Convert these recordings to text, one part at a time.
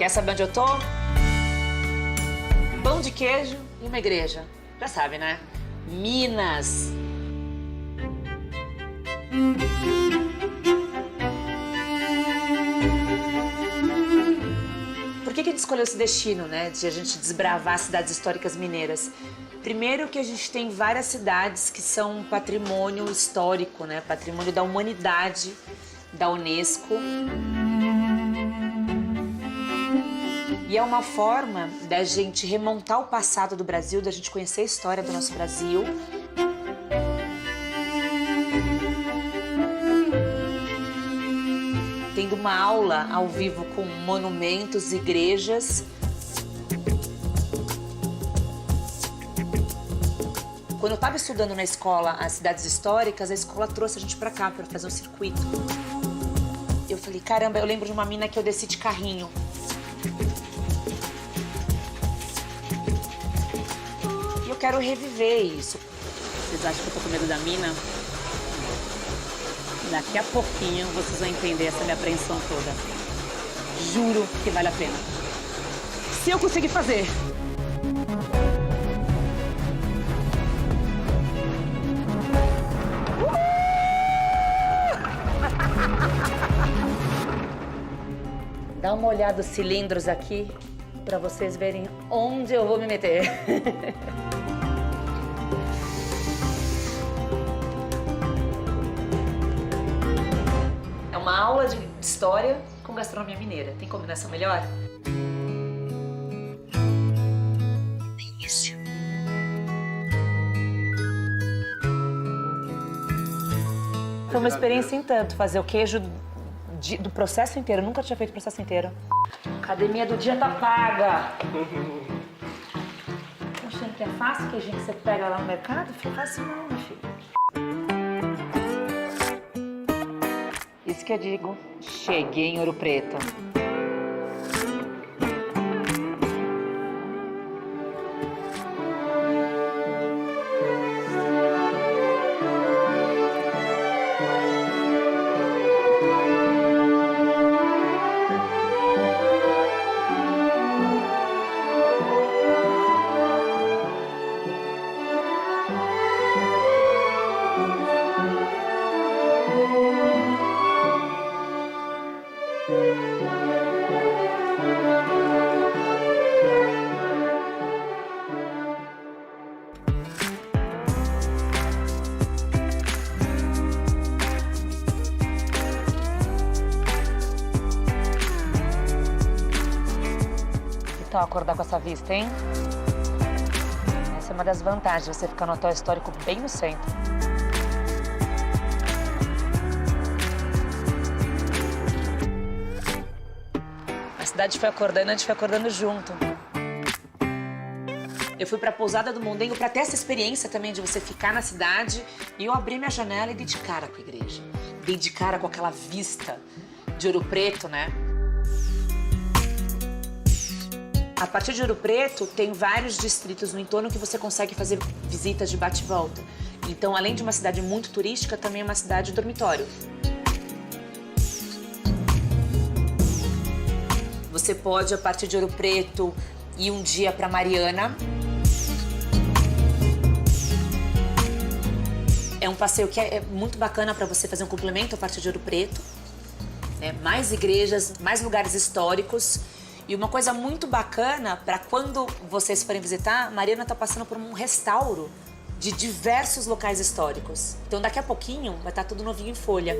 Quer saber onde eu tô? Pão de queijo e uma igreja. Já sabe, né? Minas. Por que a gente escolheu esse destino, né? De a gente desbravar as cidades históricas mineiras? Primeiro que a gente tem várias cidades que são patrimônio histórico, né? Patrimônio da humanidade, da Unesco. E é uma forma da gente remontar o passado do Brasil, da gente conhecer a história do nosso Brasil. Tendo uma aula ao vivo com monumentos, igrejas. Quando eu estava estudando na escola as cidades históricas, a escola trouxe a gente para cá para fazer um circuito. Eu falei, caramba, eu lembro de uma mina que eu desci de carrinho. E eu quero reviver isso. Vocês acham que eu tô com medo da mina? Daqui a pouquinho vocês vão entender essa minha apreensão toda. Juro que vale a pena. Se eu conseguir fazer. Dá uma olhada nos cilindros aqui para vocês verem onde eu vou me meter. É uma aula de história com gastronomia mineira. Tem combinação melhor? Delícia. Foi uma experiência em tanto fazer o queijo do processo inteiro. Eu nunca tinha feito o processo inteiro. Academia do dia tá paga. Tá achando que é fácil o queijinho que você pega lá no mercado? Fica fácil não, meu filho. Isso que eu digo. Cheguei em Ouro Preto. Então, acordar com essa vista, hein? Essa é uma das vantagens, você ficar no hotel histórico bem no centro. A cidade foi acordando, a gente foi acordando junto. Eu fui pra Pousada do Mondengo pra ter essa experiência também de você ficar na cidade e eu abri minha janela e dei de cara com a igreja. Dei de cara com aquela vista de Ouro Preto, né? A partir de Ouro Preto, tem vários distritos no entorno que você consegue fazer visitas de bate e volta. Então, além de uma cidade muito turística, também é uma cidade dormitório. Você pode, a partir de Ouro Preto, ir um dia para Mariana. É um passeio que é muito bacana para você fazer um complemento a partir de Ouro Preto. Né? Mais igrejas, mais lugares históricos. E uma coisa muito bacana, para quando vocês forem visitar, Mariana está passando por um restauro de diversos locais históricos. Então, daqui a pouquinho, vai estar tudo novinho em folha.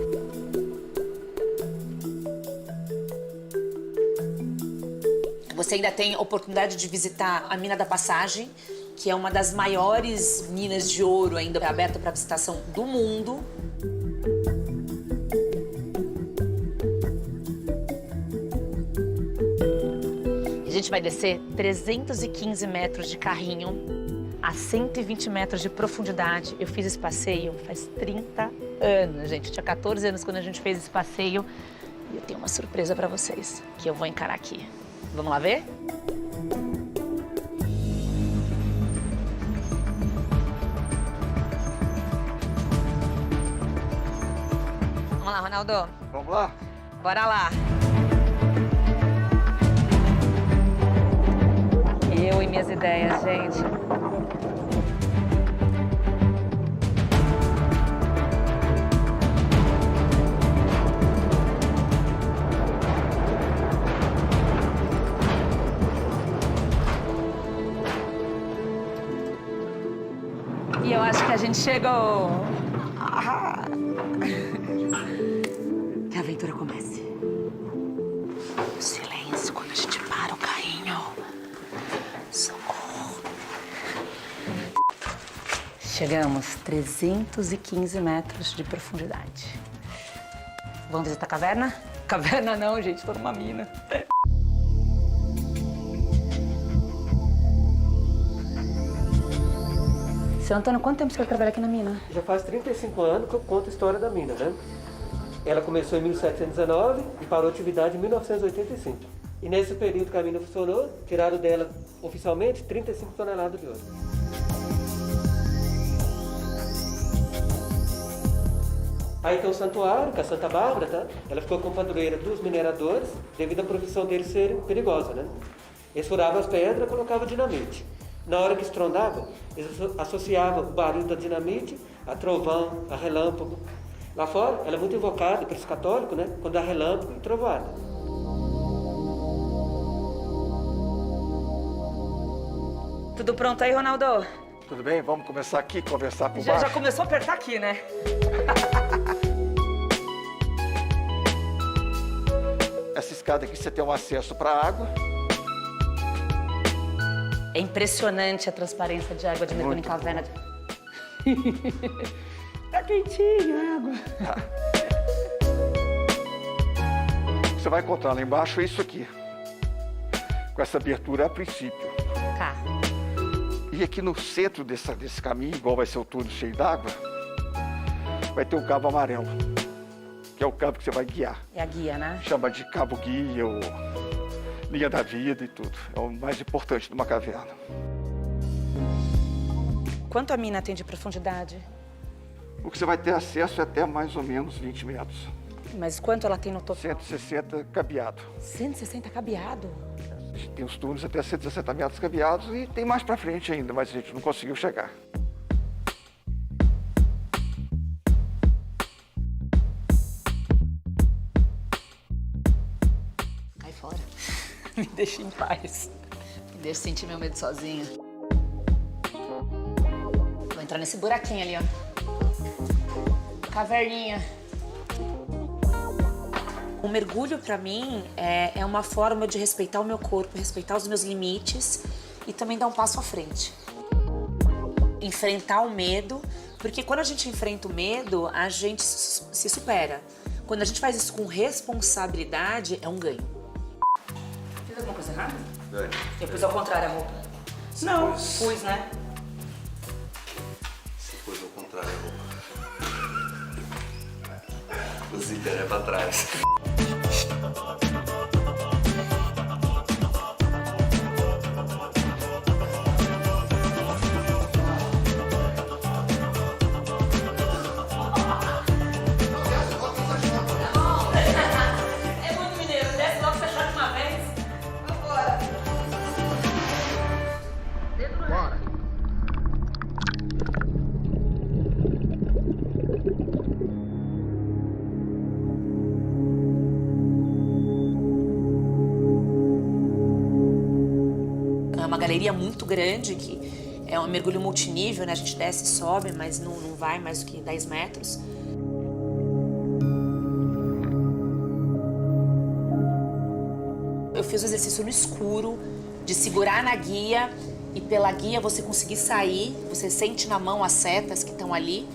Você ainda tem a oportunidade de visitar a Mina da Passagem, que é uma das maiores minas de ouro ainda aberta para visitação do mundo. A gente vai descer 315 metros de carrinho a 120 metros de profundidade. Eu fiz esse passeio faz 30 anos, gente. Eu tinha 14 anos quando a gente fez esse passeio. E eu tenho uma surpresa para vocês, que eu vou encarar aqui. Vamos lá ver? Vamos lá, Ronaldo. Vamos lá? Bora lá. minhas ideias, gente. E eu acho que a gente chegou. Que a aventura comece. Silêncio quando a gente para o carrinho. Socorro. Chegamos 315 metros de profundidade. Vamos visitar a caverna? Caverna não, gente, tô numa mina. Seu Antônio, quanto tempo você vai trabalhar aqui na mina? Já faz 35 anos que eu conto a história da mina, né? Ela começou em 1719 e parou a atividade em 1985. E nesse período que a mina funcionou, tiraram dela oficialmente 35 toneladas de ouro. Aí tem o santuário, que é a Santa Bárbara, tá? Ela ficou com padroeira dos mineradores devido à profissão deles serem perigosa, né? Eles furavam as pedras e colocavam dinamite. Na hora que estrondava, eles associavam o barulho da dinamite a trovão, a relâmpago. Lá fora, ela é muito invocada pelos católicos, né? Quando há relâmpago e trovoada. Tudo pronto aí, Ronaldo? Tudo bem? Vamos começar aqui, conversar por Já baixo? começou a apertar aqui, né? Essa escada aqui você tem um acesso para a água. É impressionante a transparência de água de mergulho em caverna. Tá quentinho a água. Você vai encontrar lá embaixo isso aqui. Com essa abertura a princípio. Tá. E aqui no centro desse caminho, igual vai ser o túnel cheio d'água, vai ter um cabo amarelo. Que é o cabo que você vai guiar. É a guia, né? Chama de cabo guia ou linha da vida e tudo. É o mais importante de uma caverna. Quanto a mina tem de profundidade? O que você vai ter acesso é até mais ou menos 20 metros. Mas quanto ela tem no total? 160 cabeado. 160 cabeado? Tem os túneis até 160 metros cabeados e tem mais pra frente ainda, mas a gente não conseguiu chegar. Cai fora. Me deixa em paz. Me deixa sentir meu medo sozinha. Vou entrar nesse buraquinho ali, ó. Caverninha. O mergulho, pra mim, é uma forma de respeitar o meu corpo, respeitar os meus limites e também dar um passo à frente. Enfrentar o medo, porque quando a gente enfrenta o medo, a gente se supera. Quando a gente faz isso com responsabilidade, é um ganho. Fiz alguma coisa errada? É. Eu pus ao contrário a roupa. Não, pus, né? Se pôs ao contrário a roupa. O zíper é pra trás. É muito mineiro, desce logo fechar de uma vez. Vambora. Bora! É uma galeria muito grande, que é um mergulho multinível, né? A gente desce e sobe, mas não vai mais do que 10 metros. Eu fiz o exercício no escuro, de segurar na guia e pela guia você conseguir sair. Você sente na mão as setas que estão ali.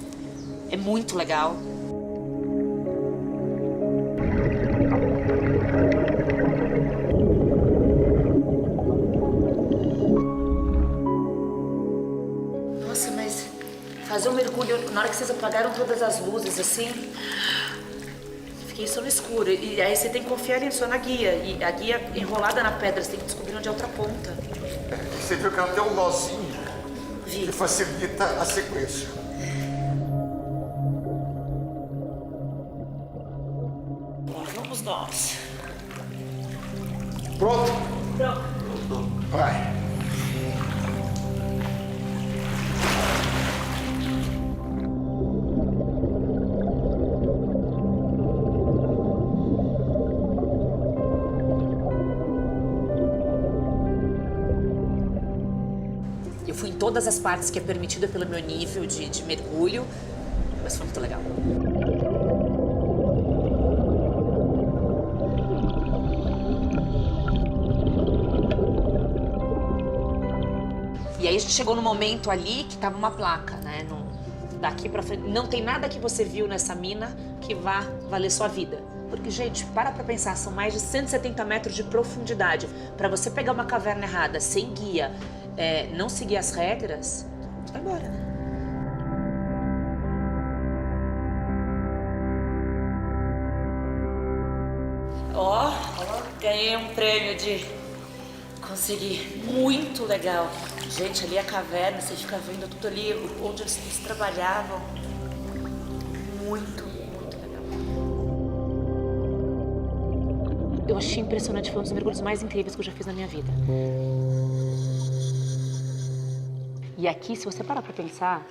É muito legal. Nossa, mas fazer um mergulho, na hora que vocês apagaram todas as luzes, assim, fiquei só no escuro. E aí você tem que confiar ali só na guia. E a guia enrolada na pedra, você tem que descobrir onde é a outra ponta. Você viu que ela tem um nozinho Vi. que facilita a sequência. Vamos nós. Pronto? Pronto. Vai. Eu fui em todas as partes que é permitida pelo meu nível de mergulho, mas foi muito legal. E aí a gente chegou no momento ali que tava uma placa, né? Daqui pra frente, não tem nada que você viu nessa mina que vá valer sua vida. Porque, gente, para pensar, são mais de 170 metros de profundidade. Para você pegar uma caverna errada, sem guia, não seguir as regras, você vai embora, né? Ó, ganhei um prêmio de conseguir. Muito legal. Gente, ali a caverna, você fica vendo tudo ali, onde eles trabalhavam. Muito legal. Eu achei impressionante, foi um dos mergulhos mais incríveis que eu já fiz na minha vida. E aqui, se você parar pra pensar,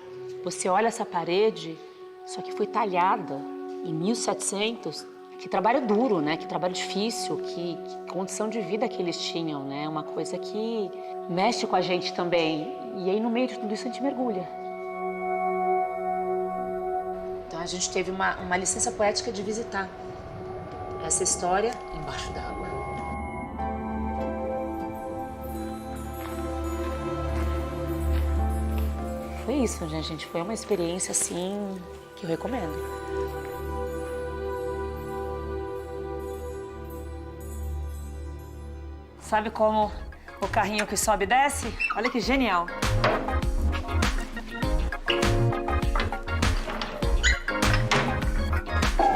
você olha essa parede, só que foi talhada em 1700. Que trabalho duro, né? Que trabalho difícil, que condição de vida que eles tinham, né? Uma coisa que mexe com a gente também. E aí, no meio de tudo isso, a gente mergulha. Então, a gente teve uma licença poética de visitar essa história embaixo d'água. Foi isso, né, gente? Foi uma experiência, assim, que eu recomendo. Sabe como o carrinho que sobe e desce? Olha que genial.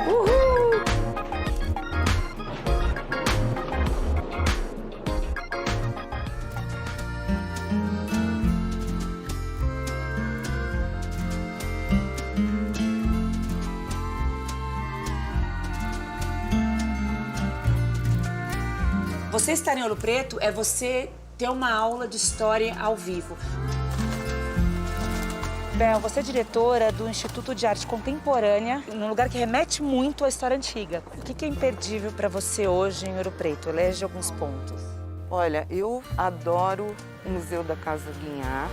Uhul! Você estar em Ouro Preto é você ter uma aula de história ao vivo. Bel, você é diretora do Instituto de Arte Contemporânea, num lugar que remete muito à história antiga. O que é imperdível para você hoje em Ouro Preto? Elege alguns pontos. Olha, eu adoro o Museu da Casa Guinhar.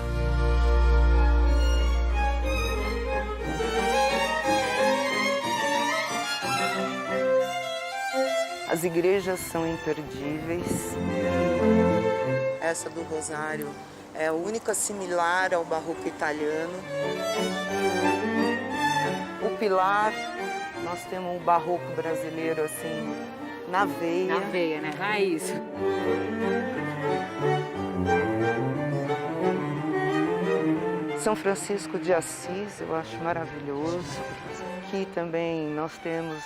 As igrejas são imperdíveis. Essa do Rosário é a única similar ao barroco italiano. O Pilar, nós temos o barroco brasileiro assim, na veia. Na veia, né? Raiz. São Francisco de Assis, eu acho maravilhoso. Aqui também nós temos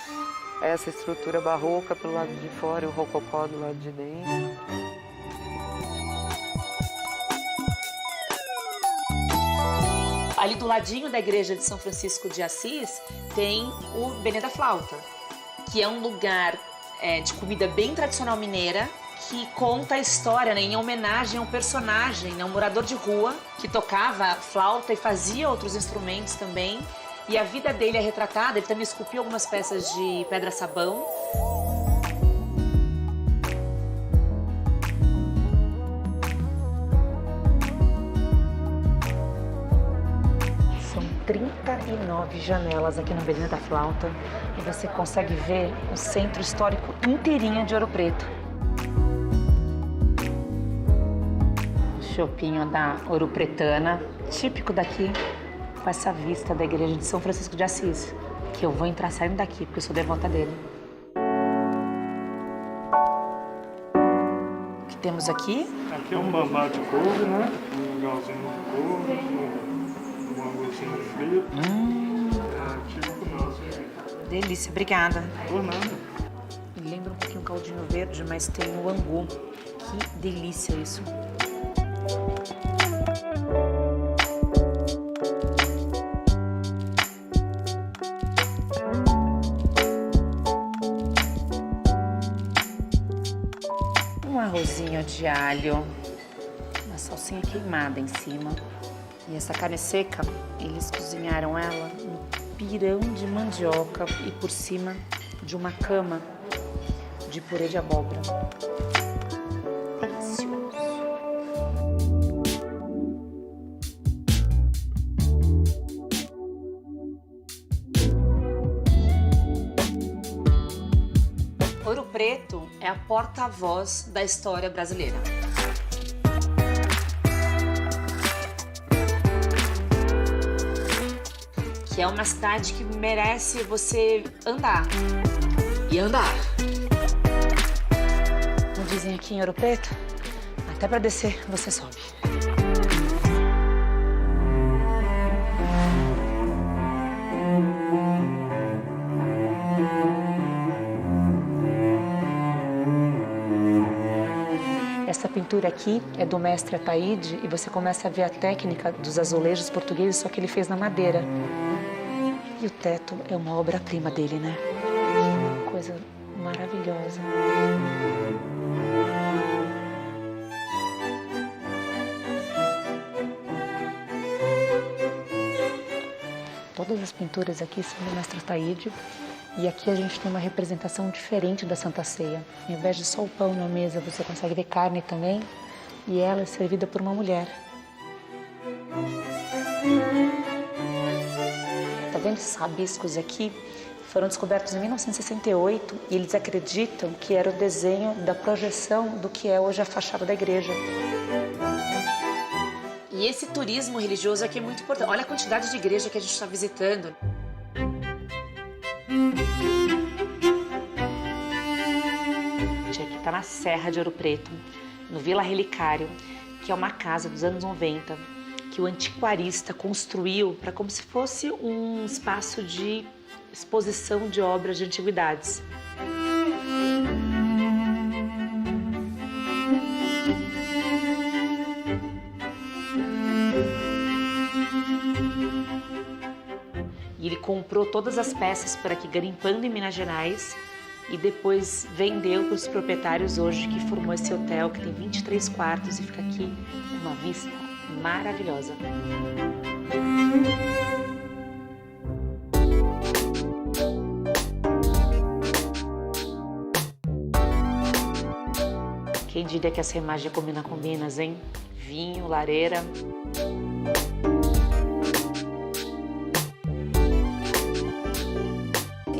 essa estrutura barroca pelo lado de fora e o rococó do lado de dentro. Ali do ladinho da igreja de São Francisco de Assis tem o Benê da Flauta, que é um lugar de comida bem tradicional mineira, que conta a história, né, em homenagem a um personagem, né, um morador de rua que tocava flauta e fazia outros instrumentos também. E a vida dele é retratada, ele também esculpiu algumas peças de pedra-sabão. São 39 janelas aqui no Benê da Flauta e você consegue ver o centro histórico inteirinho de Ouro Preto. O chopinho da Ouro Pretana, típico daqui, com essa vista da igreja de São Francisco de Assis, que eu vou entrar saindo daqui, porque eu sou devota dele. O que temos aqui? Aqui é um bambá de couve, né? Um galzinho de couve, um anguzinho frito. É típico nosso. Delícia, obrigada. Por nada. Me lembra um pouquinho o caldinho verde, mas tem o angu. Que delícia isso. Arrozinho de alho, uma salsinha queimada em cima. E essa carne seca, eles cozinharam ela no pirão de mandioca e por cima de uma cama de purê de abóbora. Delicioso. Preto é a porta-voz da história brasileira. Que é uma cidade que merece você andar. E andar. Como dizem aqui em Ouro Preto, até para descer você sobe. Essa pintura aqui é do mestre Ataíde e você começa a ver a técnica dos azulejos portugueses, só que ele fez na madeira. E o teto é uma obra-prima dele, né? Coisa maravilhosa. Todas as pinturas aqui são do mestre Ataíde. E aqui a gente tem uma representação diferente da Santa Ceia. Ao invés de só o pão na mesa, você consegue ver carne também. E ela é servida por uma mulher. Tá vendo esses rabiscos aqui? Foram descobertos em 1968 e eles acreditam que era o desenho da projeção do que é hoje a fachada da igreja. E esse turismo religioso aqui é muito importante. Olha a quantidade de igreja que a gente está visitando. Aqui está na Serra de Ouro Preto, no Vila Relicário, que é uma casa dos anos 90, que o antiquarista construiu para como se fosse um espaço de exposição de obras de antiguidades. E ele comprou todas as peças por aqui, garimpando em Minas Gerais, e depois vendeu para os proprietários hoje, que formou esse hotel, que tem 23 quartos e fica aqui com uma vista maravilhosa. Quem diria que essa imagem combina com Minas, hein? Vinho, lareira.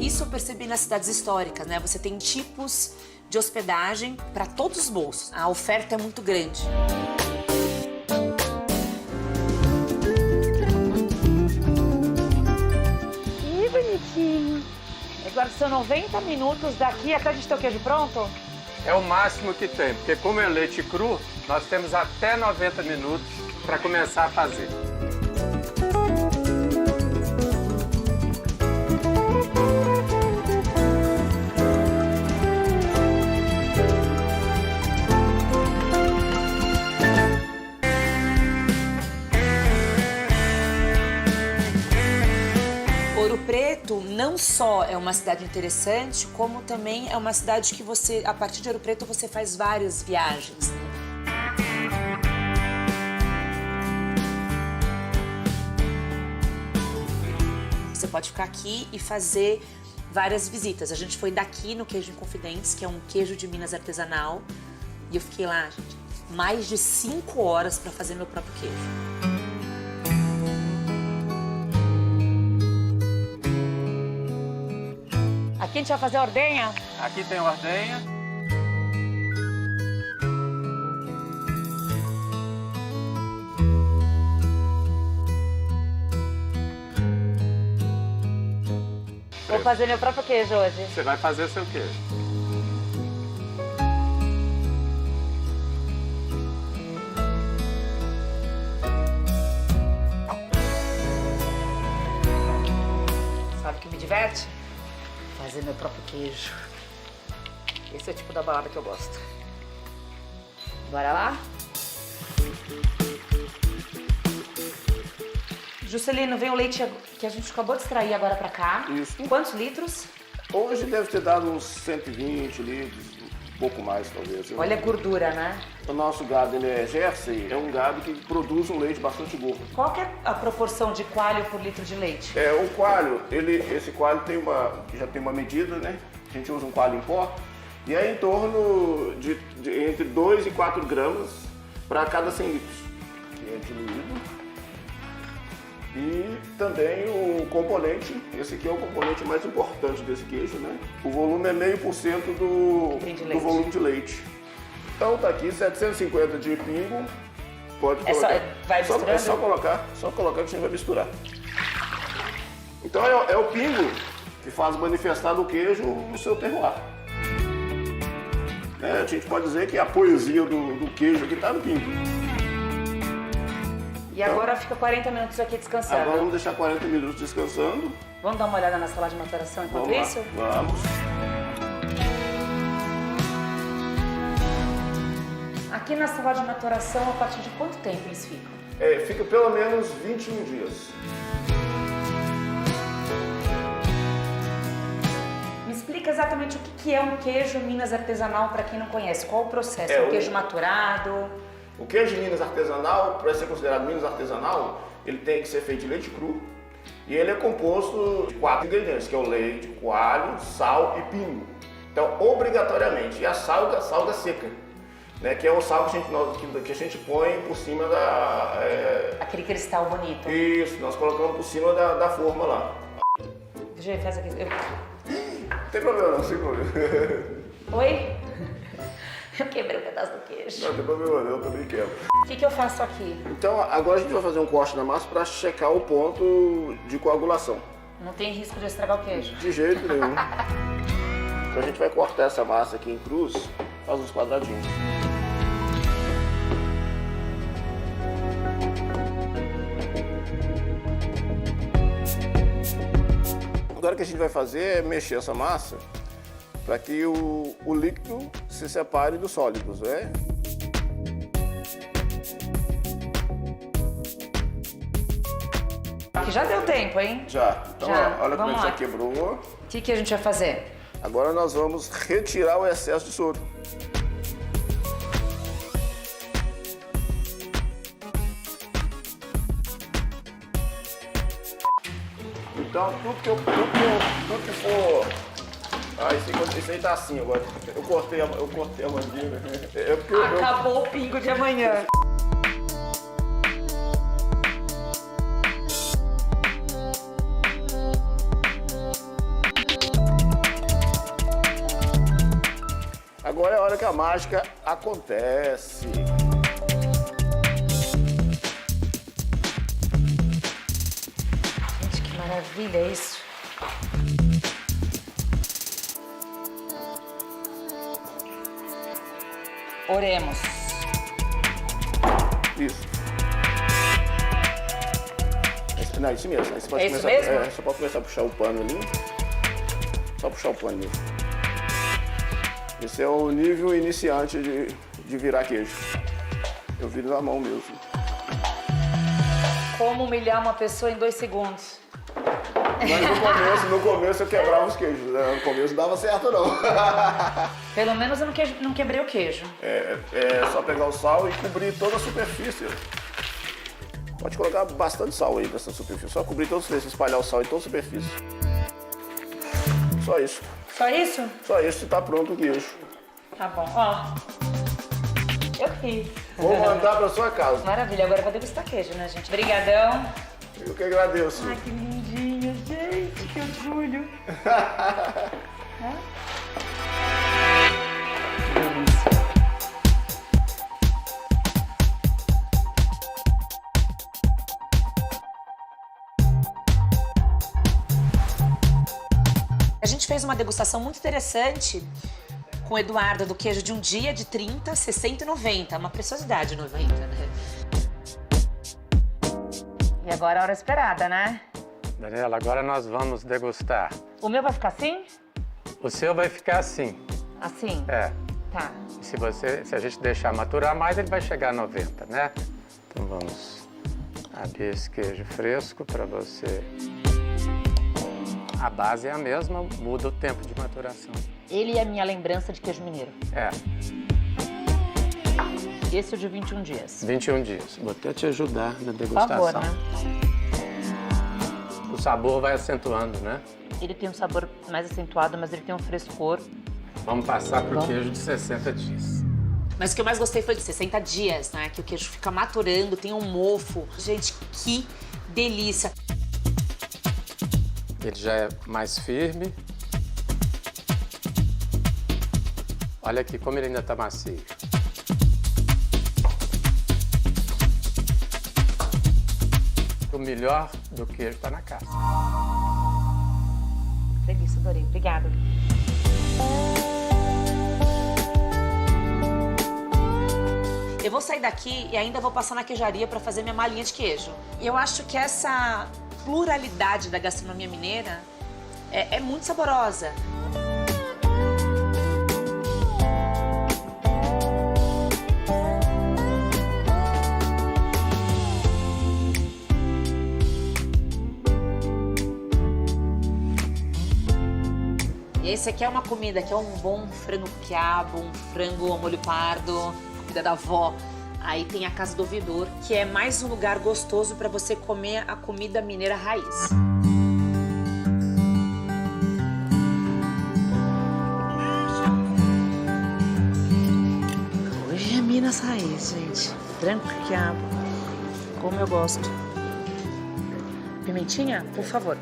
Isso eu percebi nas cidades históricas, né? Você tem tipos de hospedagem para todos os bolsos. A oferta é muito grande. Que bonitinho. Agora são 90 minutos daqui até a gente ter o queijo pronto? É o máximo que tem, porque como é leite cru, nós temos até 90 minutos para começar a fazer. Ouro Preto não só é uma cidade interessante, como também é uma cidade que você, a partir de Ouro Preto, você faz várias viagens. Você pode ficar aqui e fazer várias visitas. A gente foi daqui no Queijo Inconfidentes, que é um queijo de Minas artesanal, e eu fiquei lá, gente, mais de 5 horas para fazer meu próprio queijo. Aqui a gente vai fazer a ordenha? Aqui tem ordenha. Vou fazer meu próprio queijo hoje. Você vai fazer seu queijo. Sabe o que me diverte? Fazer meu próprio queijo. Esse é o tipo da balada que eu gosto. Bora lá? Juscelino, vem o leite que a gente acabou de extrair agora pra cá. Isso. Quantos litros? Hoje deve ter dado uns 120 litros, um pouco mais talvez. Olha a gordura, né? O nosso gado, ele é Jersey, é um gado que produz um leite bastante gordo. Qual que é a proporção de coalho por litro de leite? O coalho, esse coalho já tem uma medida, né? A gente usa um coalho em pó e é em torno de entre 2 e 4 gramas para cada 100 litros. E é diluído. E também o componente, esse aqui é o componente mais importante desse queijo, né? O volume é 0,5% do volume de leite. Então tá aqui 750 de pingo. Pode colocar. Vai misturando? É só colocar que a gente vai misturar. Então é o pingo que faz manifestar no queijo o seu terroir. A gente pode dizer que a poesia do queijo aqui está no pingo. E agora fica 40 minutos aqui descansando. Agora vamos deixar 40 minutos descansando. Vamos dar uma olhada na sala de maturação enquanto isso? Vamos. Aqui na sala de maturação, a partir de quanto tempo eles ficam? Fica pelo menos 21 dias. Me explica exatamente o que é um queijo Minas artesanal para quem não conhece. Qual o processo? Um queijo maturado? O queijo Minas artesanal, para ser considerado Minas artesanal, ele tem que ser feito de leite cru. E ele é composto de 4 ingredientes, que é o leite, coalho, sal e pingo. Então, obrigatoriamente, e a salga seca. Né, que é o sal que a gente põe por cima da... Aquele cristal bonito. Isso, nós colocamos por cima da forma lá. Deixa eu fazer aqui. Não tem problema não, sem problema. Oi? Eu quebrei um pedaço do queijo. Não tem problema não, eu também quebro. O que eu faço aqui? Então, agora a gente vai fazer um corte na massa para checar o ponto de coagulação. Não tem risco de estragar o queijo? De jeito nenhum. Então a gente vai cortar essa massa aqui em cruz, faz uns quadradinhos. Agora o que a gente vai fazer é mexer essa massa para que o líquido se separe dos sólidos, né? Aqui já deu tempo, hein? Já. Então, já. Olha como Vamos já lá. quebrou. O que a gente vai fazer? Agora nós vamos retirar o excesso de soro. Então, tudo que for... Ah, esse aí tá assim agora. Eu cortei a mangueira. Acabou o pingo de amanhã. Agora é a hora que a mágica acontece. Gente, que maravilha isso. Oremos. Isso. Não, isso mesmo. Aí você pode isso mesmo? Você pode começar a puxar o pano ali. Só puxar o pano ali. Esse é o nível iniciante de virar queijo. Eu viro na mão mesmo. Como humilhar uma pessoa em 2 segundos? Mas no começo eu quebrava os queijos, né? No começo não dava certo não. Pelo menos eu não quebrei o queijo. É só pegar o sal e cobrir toda a superfície. Pode colocar bastante sal aí nessa superfície. Só cobrir toda a superfície, espalhar o sal em toda a superfície. Só isso. Só isso? Só isso e tá pronto o queijo. Tá bom, ó. Eu fiz. Vou mandar pra sua casa. Maravilha, agora eu vou degustar queijo, né, gente? Obrigadão. Eu que agradeço. Ai, que lindinho, gente. Que orgulho. A gente fez uma degustação muito interessante com o Eduardo do queijo de um dia de 30, 60 e 90. Uma preciosidade 90, né? E agora a hora esperada, né? Daniela, agora nós vamos degustar. O meu vai ficar assim? O seu vai ficar assim. Assim? É. Tá. E se a gente deixar maturar mais, ele vai chegar a 90, né? Então vamos abrir esse queijo fresco para você. A base é a mesma, muda o tempo de maturação. Ele é a minha lembrança de queijo mineiro. É. Esse é o de 21 dias. 21 dias. Vou até te ajudar na degustação. Por favor, né? O sabor vai acentuando, né? Ele tem um sabor mais acentuado, mas ele tem um frescor. Vamos passar para o queijo de 60 dias. Mas o que eu mais gostei foi de 60 dias, né? Que o queijo fica maturando, tem um mofo. Gente, que delícia. Ele já é mais firme. Olha aqui como ele ainda está macio. O melhor do queijo está na casca. Delícia, adorei. Obrigada. Eu vou sair daqui e ainda vou passar na queijaria para fazer minha malinha de queijo. E eu acho que essa pluralidade da gastronomia mineira é muito saborosa. E esse aqui é uma comida que é um bom frango quiabo, um frango ao molho pardo, comida da avó. Aí tem a Casa do Ouvidor, que é mais um lugar gostoso para você comer a comida mineira raiz. Hoje é Minas Raiz, gente. Frango quiabo, como eu gosto. Pimentinha, por favor.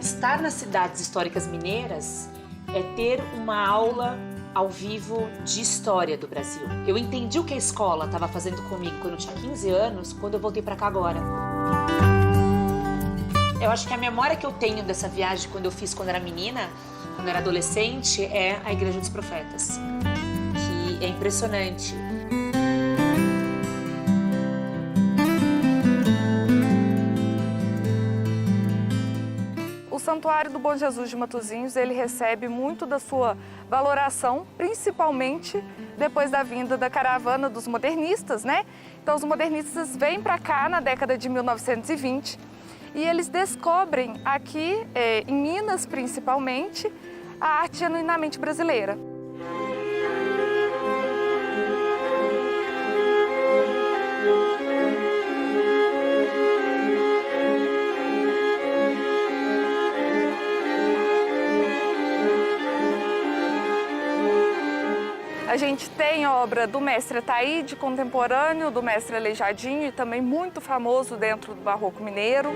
Estar nas cidades históricas mineiras é ter uma aula ao vivo de história do Brasil. Eu entendi o que a escola estava fazendo comigo quando eu tinha 15 anos, quando eu voltei para cá agora. Eu acho que a memória que eu tenho dessa viagem quando eu fiz quando era menina, quando eu era adolescente, é a Igreja dos Profetas, que é impressionante. O Santuário do Bom Jesus de Matozinhos, ele recebe muito da sua valoração, principalmente depois da vinda da caravana dos modernistas, né? Então, os modernistas vêm para cá na década de 1920 e eles descobrem aqui, em Minas principalmente, a arte genuinamente brasileira. A gente tem obra do mestre Ataíde, contemporâneo, do mestre Aleijadinho, e também muito famoso dentro do barroco mineiro.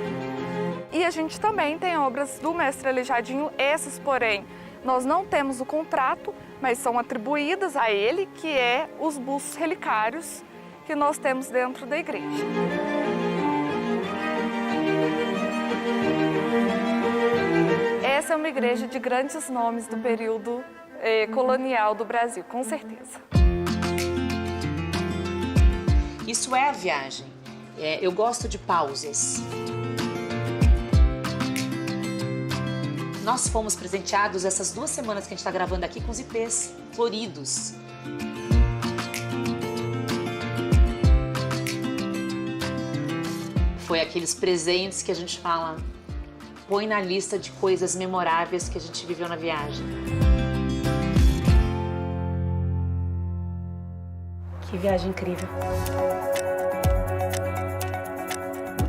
E a gente também tem obras do mestre Aleijadinho, essas, porém, nós não temos o contrato, mas são atribuídas a ele, que é os bustos relicários que nós temos dentro da igreja. Essa é uma igreja de grandes nomes do período colonial do Brasil, com certeza. Isso é a viagem. Eu gosto de pausas. Nós fomos presenteados essas 2 semanas que a gente está gravando aqui com os ipês floridos. Foi aqueles presentes que a gente fala, põe na lista de coisas memoráveis que a gente viveu na viagem. Que viagem incrível.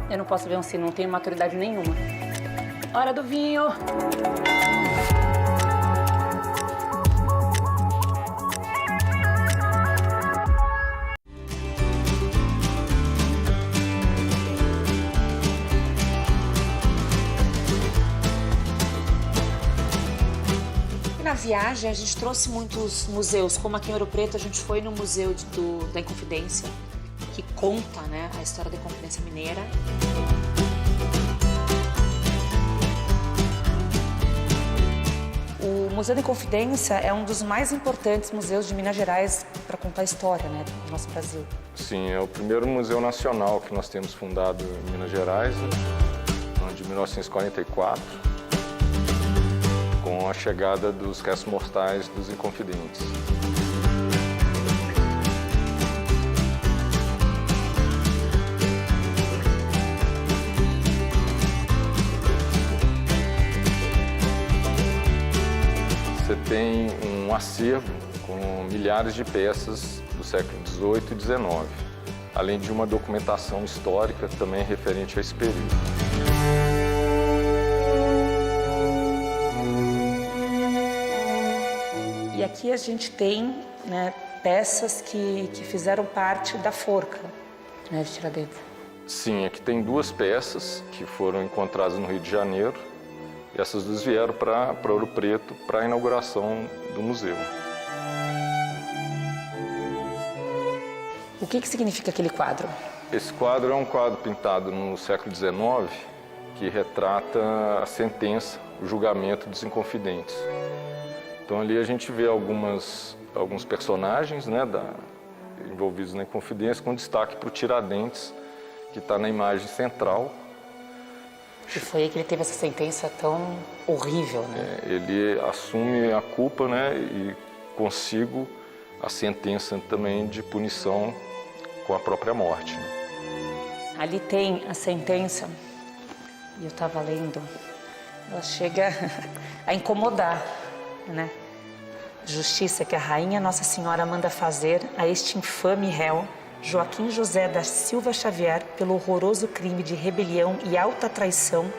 Eu não posso ver um sino, não tenho maturidade nenhuma. Hora do vinho! Na viagem, a gente trouxe muitos museus, como aqui em Ouro Preto, a gente foi no Museu da Inconfidência, que conta, né, a história da Inconfidência Mineira. O Museu da Inconfidência é um dos mais importantes museus de Minas Gerais para contar a história, né, do nosso Brasil. Sim, é o primeiro museu nacional que nós temos fundado em Minas Gerais, né, de 1944. Com a chegada dos restos mortais dos Inconfidentes. Você tem um acervo com milhares de peças do século XVIII e XIX, além de uma documentação histórica também referente a esse período. E aqui a gente tem, né, peças que fizeram parte da forca, né, de Tiradentes. Sim, aqui tem 2 peças que foram encontradas no Rio de Janeiro. E essas 2 vieram para Ouro Preto para a inauguração do museu. O que significa aquele quadro? Esse quadro é um quadro pintado no século XIX que retrata a sentença, o julgamento dos Inconfidentes. Então ali a gente vê alguns personagens, né, envolvidos na Inconfidência, com destaque para o Tiradentes, que está na imagem central. E foi aí que ele teve essa sentença tão horrível, né? Ele assume a culpa, né, e consigo a sentença também de punição com a própria morte. Ali tem a sentença, e eu estava lendo, ela chega a incomodar, né? Justiça que a rainha Nossa Senhora manda fazer a este infame réu, Joaquim José da Silva Xavier, pelo horroroso crime de rebelião e alta traição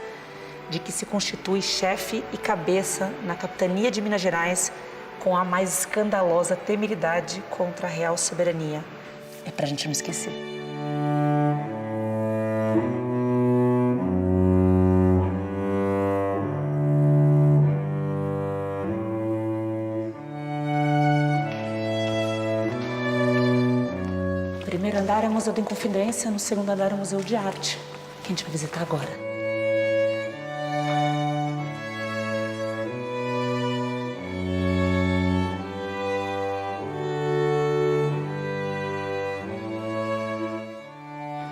de que se constitui chefe e cabeça na capitania de Minas Gerais com a mais escandalosa temeridade contra a real soberania. É pra gente não esquecer. O primeiro andar é o Museu da Inconfidência, no segundo andar é o Museu de Arte, que a gente vai visitar agora.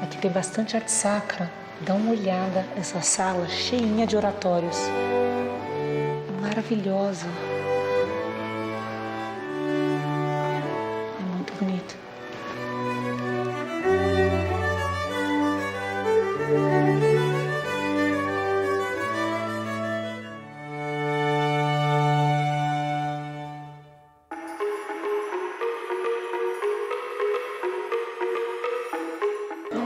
Aqui tem bastante arte sacra. Dá uma olhada nessa sala cheinha de oratórios. Maravilhosa. É muito bonito.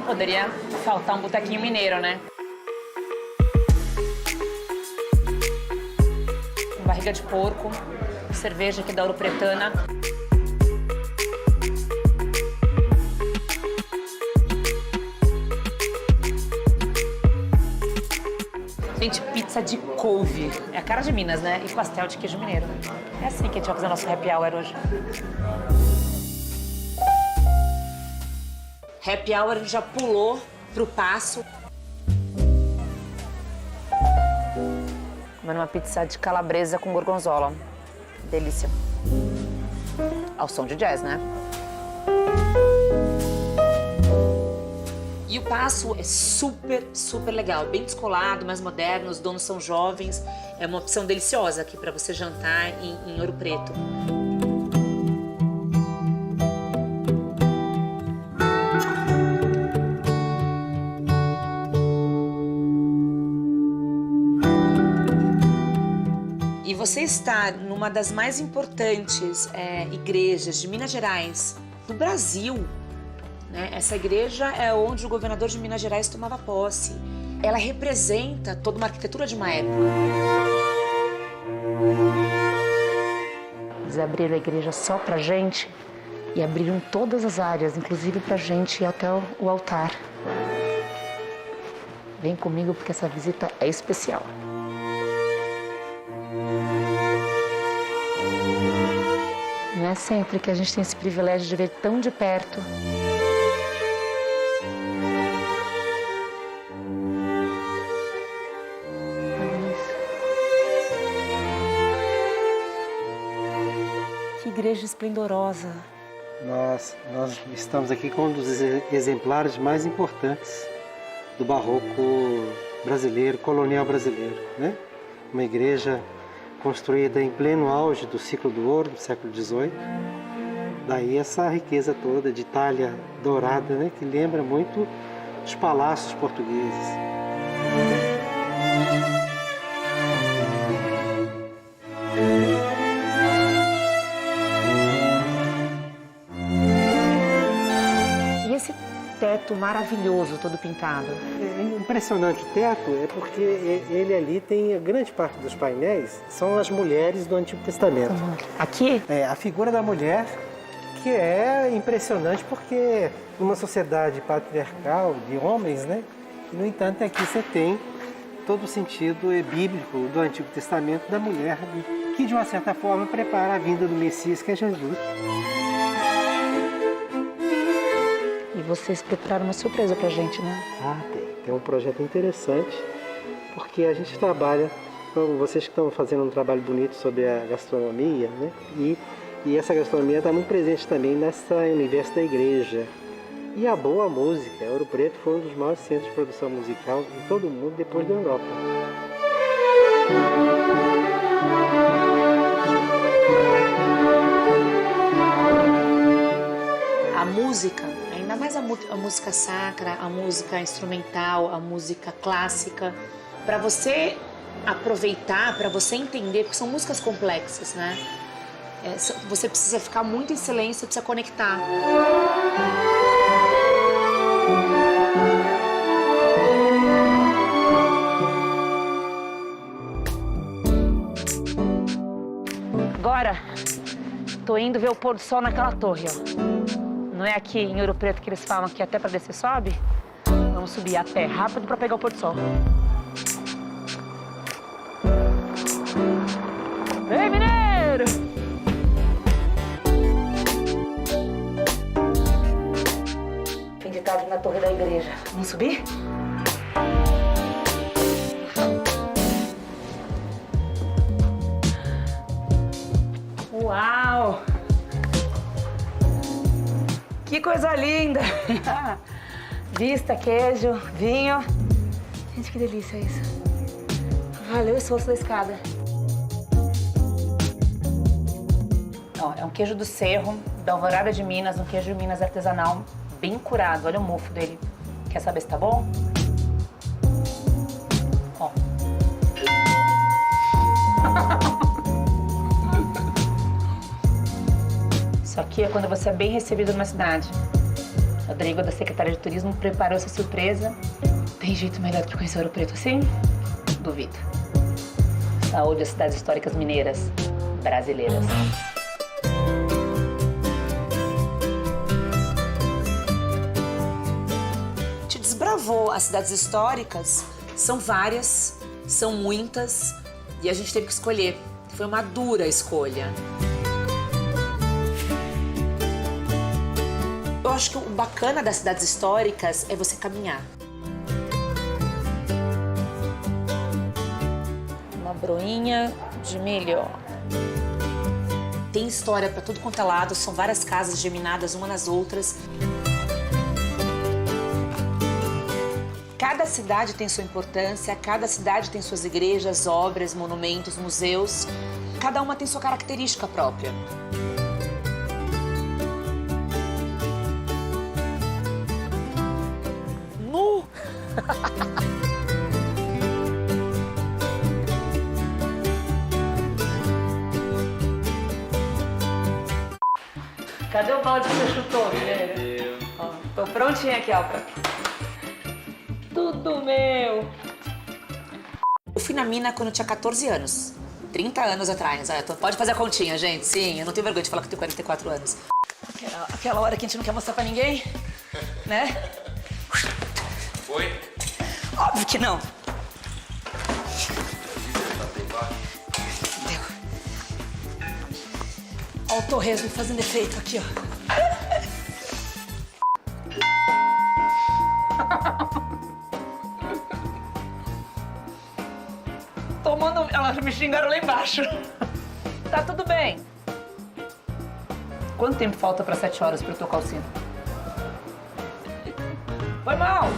Poderia faltar um botequinho mineiro, né? Barriga de porco, cerveja aqui da Ouro Pretana. Gente, pizza de couve. É a cara de Minas, né? E pastel de queijo mineiro. É assim que a gente vai fazer nosso happy hour hoje. Happy hour a gente já pulou pro Passo. Comendo uma pizza de calabresa com gorgonzola. Delícia. Ao som de jazz, né? E o Passo é super, super legal. Bem descolado, mais moderno, os donos são jovens. É uma opção deliciosa aqui para você jantar em Ouro Preto. E você está numa das mais importantes igrejas de Minas Gerais, do Brasil. Né? Essa igreja é onde o governador de Minas Gerais tomava posse. Ela representa toda uma arquitetura de uma época. Eles abriram a igreja só pra gente e abriram todas as áreas, inclusive pra gente ir até o altar. Vem comigo porque essa visita é especial. Não é sempre que a gente tem esse privilégio de ver tão de perto. Olha isso. Que igreja esplendorosa. Nós estamos aqui com um dos exemplares mais importantes do barroco brasileiro, colonial brasileiro, né? Uma igreja construída em pleno auge do ciclo do ouro, do século XVIII. Daí essa riqueza toda de talha dourada, né, que lembra muito os palácios portugueses. E esse teto maravilhoso, todo pintado? É impressionante o teto é porque ele ali tem, grande parte dos painéis são as mulheres do Antigo Testamento. Aqui? É, a figura da mulher, que é impressionante porque numa sociedade patriarcal de homens, né? E, no entanto, aqui você tem todo o sentido bíblico do Antigo Testamento da mulher, que de uma certa forma prepara a vinda do Messias, que é Jesus. E vocês prepararam uma surpresa pra gente, né? Ah, tem um projeto interessante, porque a gente trabalha, então, vocês que estão fazendo um trabalho bonito sobre a gastronomia, né? E essa gastronomia está muito presente também nesse universo da igreja. E a boa música, Ouro Preto foi um dos maiores centros de produção musical em todo o mundo, depois da Europa. A música, ainda mais a música sacra, a música instrumental, a música clássica, para você aproveitar, para você entender, porque são músicas complexas, né? Você precisa ficar muito em silêncio, precisa conectar. Agora, tô indo ver o pôr do sol naquela torre, ó. Não é aqui em Ouro Preto que eles falam que até pra descer sobe? Vamos subir a pé rápido pra pegar o pôr do sol. Ei, mineiro! Fim de tarde na torre da igreja. Vamos subir? Uau! Que coisa linda! Vista, queijo, vinho. Gente, que delícia isso. Valeu o esforço da escada. Ó, é um queijo do Cerro, da Alvorada de Minas, um queijo de Minas artesanal, bem curado. Olha o mofo dele. Quer saber se tá bom? Ó. Isso aqui é quando você é bem recebido numa cidade. O Rodrigo, da Secretaria de Turismo, preparou essa surpresa. Tem jeito melhor do que conhecer Ouro Preto assim? Duvido. Saúde às cidades históricas mineiras brasileiras. Te desbravou. As cidades históricas são várias, são muitas, e a gente teve que escolher. Foi uma dura escolha. Eu acho que o bacana das cidades históricas é você caminhar. Uma broinha de milho. Tem história para tudo quanto é lado, são várias casas geminadas uma nas outras. Cada cidade tem sua importância, cada cidade tem suas igrejas, obras, monumentos, museus. Cada uma tem sua característica própria. Cadê o balde que você chutou, mineiro? Ó, tô prontinha aqui, ó. Tudo meu! Eu fui na mina quando eu tinha 14 anos. 30 anos atrás. Pode fazer a continha, gente. Sim, eu não tenho vergonha de falar que eu tenho 44 anos. Aquela hora que a gente não quer mostrar pra ninguém, né? Foi? Óbvio que não. Deu. Ó o torresmo fazendo efeito aqui, ó. Tomando... Elas me xingaram lá embaixo. Tá tudo bem. Quanto tempo falta para 7 horas para eu tocar o sino? Foi mal!